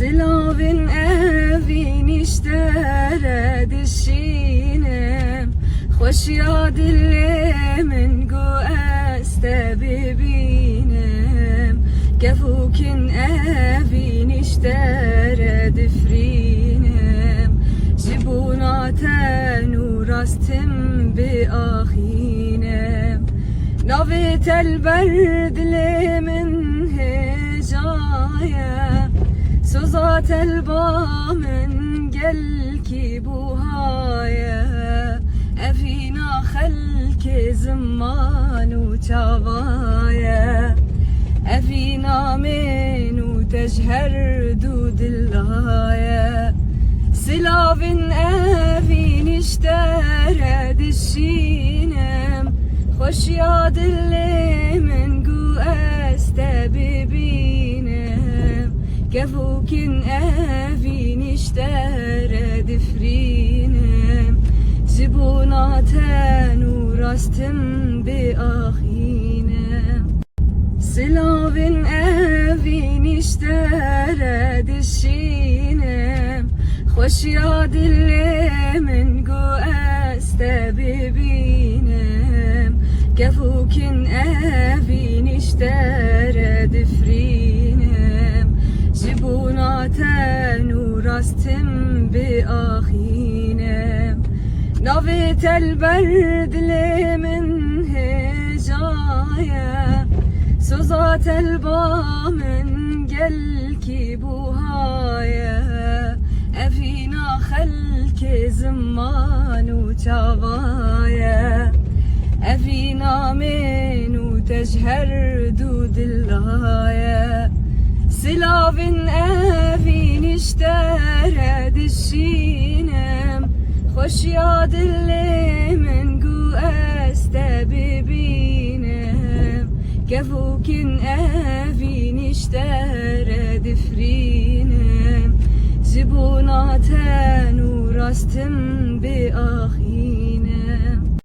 Silavin evin iştere dişinem Hoş ya dilimin gu este bibinem Gefukin evin iştere difrinem Jibunaten urastim bi ahinem Navit elberdlimin hecaya Suzat elbamın gel ki buhaya Efina halki zemmanu çavaya Efina menu tejherdu dillaya Silavin evin iştere dişinem Hoş ya dilimin gu este bibinem Gefukin evin iştere difrinem Zibunaten urastim bi ahinem Silavin evin iştere dişinem Hoş ya dilimin gu este bibinem Gefukin evin iştere difrinem Jibunaten urastim bi ahinem Navit elberdlimin hecaya Suzat elbamın gel ki buhaya Efina halki zemmanu çavaya Efina menu tejherdu dillaya Silavin evin iştere dişinem Hoş ya dilimin gu este bibinem Gefukin evin iştere difrinem Zibunaten urastim bi ahinem